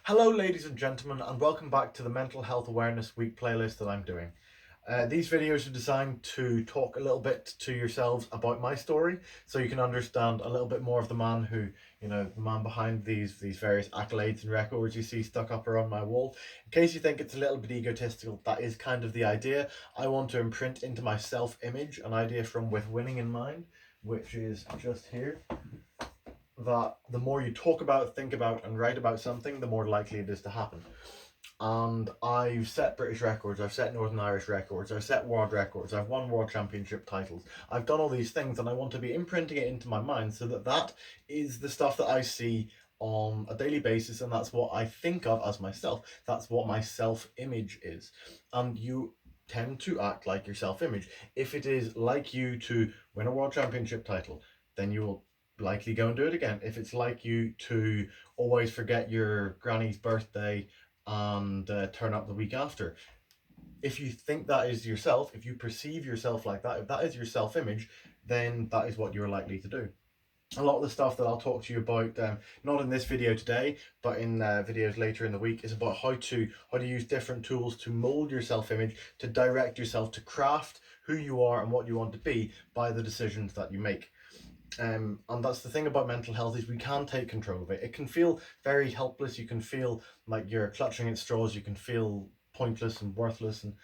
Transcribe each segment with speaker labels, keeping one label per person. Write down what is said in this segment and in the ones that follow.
Speaker 1: Hello ladies and gentlemen, and welcome back to the Mental Health Awareness Week playlist that I'm doing. These videos are designed to talk a little bit to yourselves about my story, so you can understand a little bit more of the man who, the man behind these various accolades and records you see stuck up around my wall. In case you think it's a little bit egotistical, that is kind of the idea. I want to imprint into my self-image an idea from With Winning in Mind, which is just here, that the more you talk about, think about, and write about something, the more likely it is to happen. And I've set British records, I've set Northern Irish records, I've set world records, I've won world championship titles, I've done all these things, and I want to be imprinting it into my mind so that that is the stuff that I see on a daily basis, and that's what I think of as myself. That's what my self-image is. And you tend to act like your self-image. If it is like you to win a world championship title, then you will likely go and do it again. If it's like you to always forget your granny's birthday and turn up the week after, if you think that is yourself, if you perceive yourself like that, if that is your self-image, then that is what you're likely to do. A lot of the stuff that I'll talk to you about, not in this video today, but in videos later in the week, is about how to use different tools to mold your self-image, to direct yourself, to craft who you are and what you want to be by the decisions that you make. And that's the thing about mental health, is we can take control of it. It can feel very helpless. You can feel like you're clutching at straws. You can feel pointless and worthless and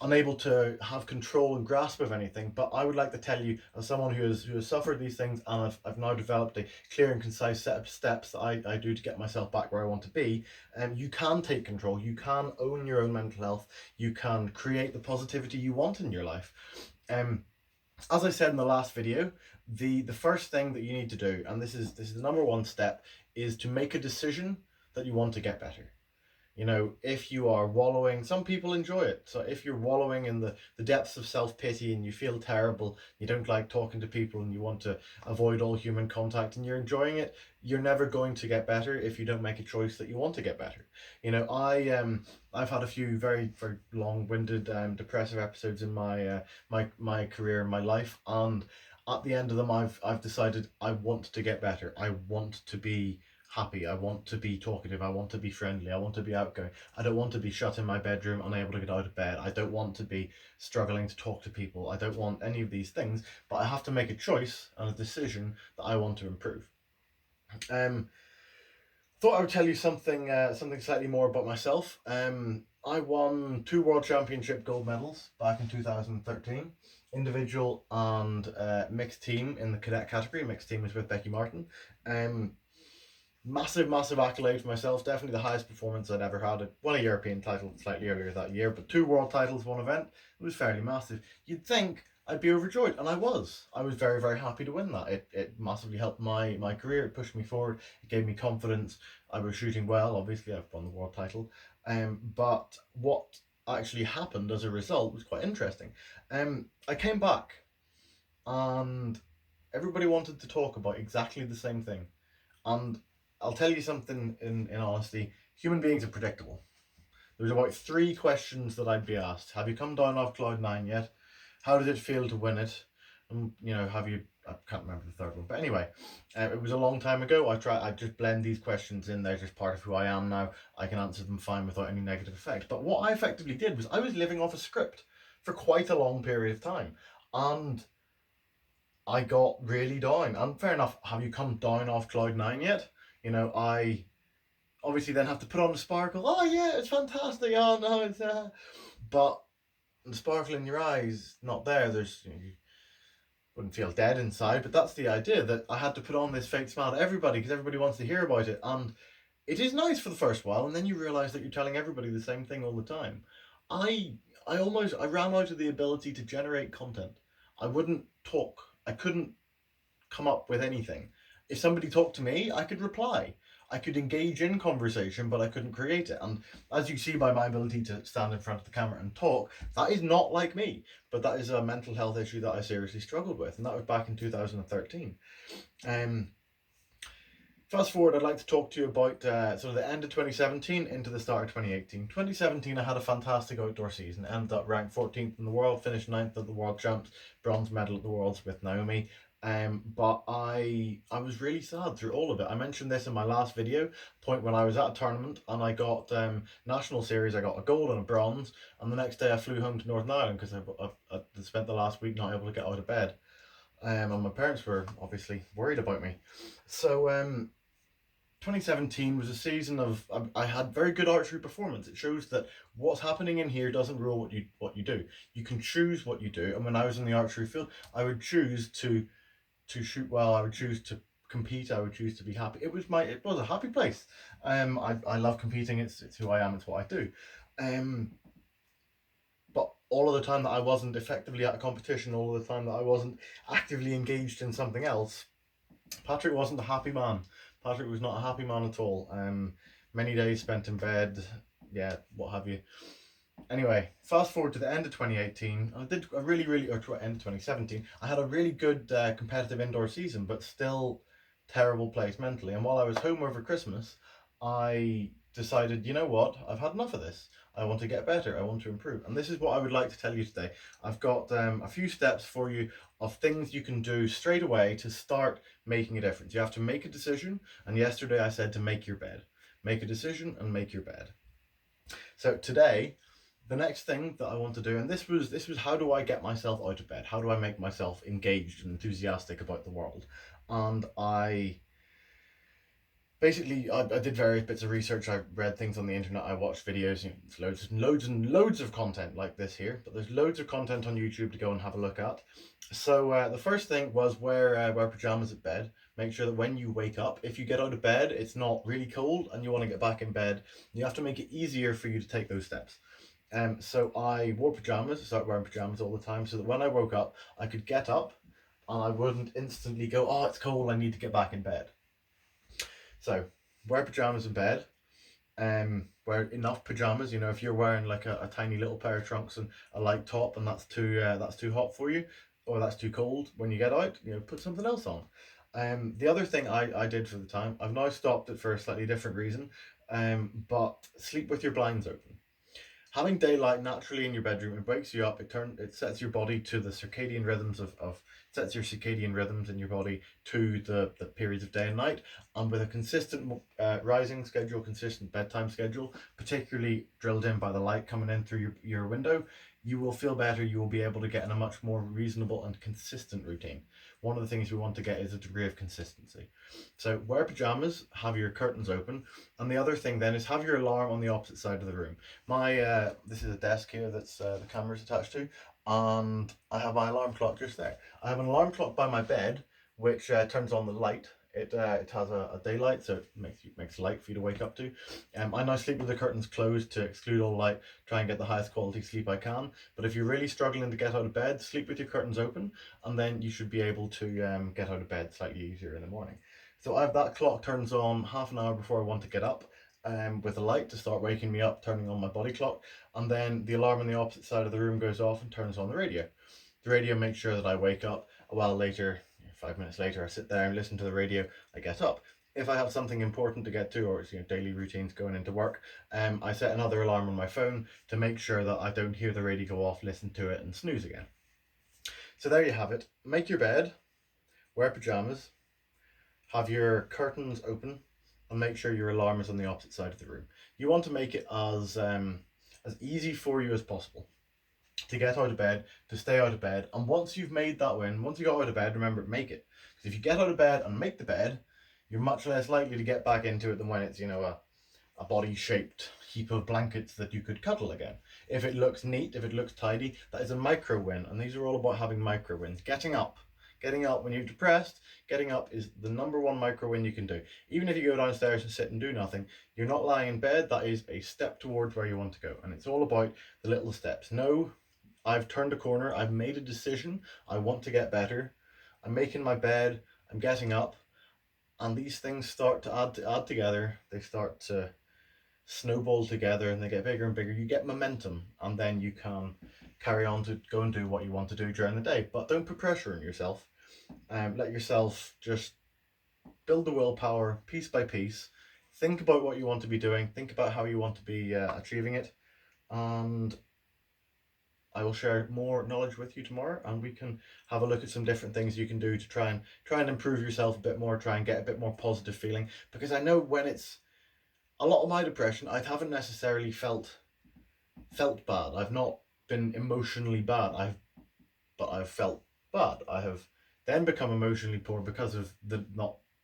Speaker 1: unable to have control and grasp of anything. But I would like to tell you, as someone who has suffered these things, and I've now developed a clear and concise set of steps that I do to get myself back where I want to be. You can take control. You can own your own mental health. You can create the positivity you want in your life. As I said in the last video, the first thing that you need to do, and this is the number one step, is to make a decision that you want to get better. If you are wallowing, some people enjoy it. So if you're wallowing in the depths of self-pity and you feel terrible, you don't like talking to people and you want to avoid all human contact and you're enjoying it, you're never going to get better if you don't make a choice that you want to get better. I've had a few very, very long-winded depressive episodes in my my career and my life, and at the end of them I've decided I want to get better. I want to be happy. I want to be talkative. I want to be friendly. I want to be outgoing. I don't want to be shut in my bedroom, unable to get out of bed. I don't want to be struggling to talk to people. I don't want any of these things, but I have to make a choice and a decision that I want to improve. Thought I would tell you something slightly more about myself. I won 2 world championship gold medals back in 2013, individual and mixed team in the cadet category. Mixed team was with Becky Martin. Massive accolade for myself. Definitely the highest performance I'd ever had. I won a European title slightly earlier that year, but 2 world titles, one event. It was fairly massive. You'd think I'd be overjoyed, and I was. I was very, very happy to win that. It massively helped my career. It pushed me forward. It gave me confidence. I was shooting well. Obviously, I've won the world title. But what actually happened as a result was quite interesting. I came back, and everybody wanted to talk about exactly the same thing. And I'll tell you something in honesty, human beings are predictable. There's about 3 questions that I'd be asked. Have you come down off cloud 9 yet? How did it feel to win it? And, have you, I can't remember the third one, but anyway, it was a long time ago. I just blend these questions in. They're just part of who I am now. I can answer them fine without any negative effect. But what I effectively did was I was living off a script for quite a long period of time. And I got really down. And fair enough, have you come down off cloud 9 yet? I obviously then have to put on the sparkle. Oh yeah, it's fantastic. Oh no, it's but the sparkle in your eyes not there. You wouldn't feel dead inside, but that's the idea, that I had to put on this fake smile to everybody because everybody wants to hear about it, and it is nice for the first while, and then you realize that you're telling everybody the same thing all the time. I I ran out of the ability to generate content. I wouldn't talk. I couldn't come up with anything. If somebody talked to me, I could reply. I could engage in conversation, but I couldn't create it. And as you see by my ability to stand in front of the camera and talk, that is not like me. But that is a mental health issue that I seriously struggled with, and that was back in 2013. Fast forward, I'd like to talk to you about sort of the end of 2017 into the start of 2018. 2017, I had a fantastic outdoor season. Ended up ranked 14th in the world, finished 9th at the World Champs, bronze medal at the Worlds with Naomi. But I was really sad through all of it. I mentioned this in my last video, point when I was at a tournament and I got national series. I got a gold and a bronze, and the next day I flew home to Northern Ireland because I spent the last week not able to get out of bed. And my parents were obviously worried about me. So 2017 was a season of I had very good archery performance. It shows that what's happening in here doesn't rule what you do. You can choose what you do. And when I was in the archery field, I would choose to shoot well. I would choose to compete. I would choose to be happy. It was a happy place. I love competing. It's who I am. It's what I do. But all of the time that I wasn't effectively at a competition, all of the time that I wasn't actively engaged in something else, Patrick wasn't a happy man. Patrick was not a happy man at all. Many days spent in bed, yeah, what have you. Anyway, fast forward to the end of 2018. I did a really, or end of 2017. I had a really good competitive indoor season, but still terrible place mentally. And while I was home over Christmas, I decided, you know what? I've had enough of this. I want to get better. I want to improve. And this is what I would like to tell you today. I've got a few steps for you of things you can do straight away to start making a difference. You have to make a decision. And yesterday I said to make your bed. Make a decision and make your bed. So today, the next thing that I want to do, and this was how do I get myself out of bed? How do I make myself engaged and enthusiastic about the world? And I did various bits of research. I read things on the internet. I watched videos. There's loads and loads of content like this here, but there's loads of content on YouTube to go and have a look at. So the first thing was wear pajamas at bed. Make sure that when you wake up, if you get out of bed, it's not really cold and you want to get back in bed. You have to make it easier for you to take those steps. So I wore pajamas. I started wearing pajamas all the time so that when I woke up, I could get up and I wouldn't instantly go, oh, it's cold, I need to get back in bed. So wear pajamas in bed. Wear enough pajamas. If you're wearing like a tiny little pair of trunks and a light top and that's too hot for you, or that's too cold when you get out, put something else on. The other thing I did for the time, I've now stopped it for a slightly different reason, but sleep with your blinds open. Having daylight naturally in your bedroom, it wakes you up. It sets your body to the circadian rhythms sets your circadian rhythms in your body to the periods of day and night. And with a consistent rising schedule, consistent bedtime schedule, particularly drilled in by the light coming in through your window, you will feel better. You will be able to get in a much more reasonable and consistent routine. One of the things we want to get is a degree of consistency. So wear pajamas, have your curtains open, and the other thing then is have your alarm on the opposite side of the room. This is a desk here that's the camera's attached to, and I have my alarm clock just there. I have an alarm clock by my bed which turns on the light. It has a daylight, so it makes light for you to wake up to. I now sleep with the curtains closed to exclude all light, try and get the highest quality sleep I can. But if you're really struggling to get out of bed, sleep with your curtains open, and then you should be able to get out of bed slightly easier in the morning. So I have that clock turns on half an hour before I want to get up, with a light to start waking me up, turning on my body clock, and then the alarm on the opposite side of the room goes off and turns on the radio. The radio makes sure that I wake up. A while later, 5 minutes later, I sit there and listen to the radio. I get up. If I have something important to get to, or it's daily routines going into work, I set another alarm on my phone to make sure that I don't hear the radio go off, listen to it, and snooze again. So there you have it. Make your bed, wear pajamas, have your curtains open, and make sure your alarm is on the opposite side of the room. You want to make it as easy for you as possible to get out of bed, to stay out of bed. And once you've made that win, once you got out of bed, remember, make it. Because if you get out of bed and make the bed, you're much less likely to get back into it than when it's, a body-shaped heap of blankets that you could cuddle again. If it looks neat, if it looks tidy, that is a micro win. And these are all about having micro wins. Getting up when you're depressed, getting up is the number one micro win you can do. Even if you go downstairs and sit and do nothing, you're not lying in bed. That is a step towards where you want to go. And it's all about the little steps. No, I've turned a corner. I've made a decision. I want to get better. I'm making my bed. I'm getting up. And these things start to add together. They start to snowball together and they get bigger and bigger. You get momentum, and then you can carry on to go and do what you want to do during the day. But don't put pressure on yourself. Let yourself just build the willpower piece by piece. Think about what you want to be doing. Think about how you want to be achieving it. And I will share more knowledge with you tomorrow, and we can have a look at some different things you can do to try and improve yourself a bit more, try and get a bit more positive feeling. Because I know when it's a lot of my depression, I haven't necessarily felt bad. I've not been emotionally bad. But I've felt bad. I have then become emotionally poor because of the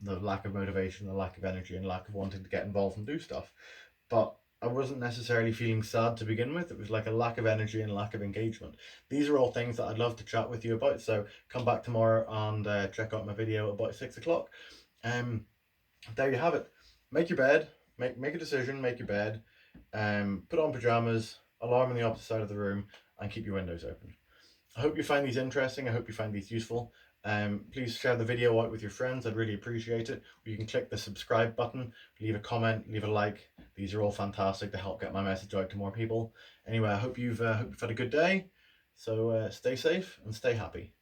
Speaker 1: lack of motivation, the lack of energy, and lack of wanting to get involved and do stuff. But I wasn't necessarily feeling sad to begin with. It was like a lack of energy and lack of engagement. These are all things that I'd love to chat with you about. So come back tomorrow and check out my video about 6 o'clock. There you have it. Make your bed. Make a decision. Make your bed. Put on pajamas. Alarm on the opposite side of the room, and keep your windows open. I hope you find these interesting. I hope you find these useful. Please share the video out with your friends. I'd really appreciate it. You can click the subscribe button, leave a comment, leave a like. These are all fantastic to help get my message out to more people. Anyway, I hope you've had a good day. So stay safe and stay happy.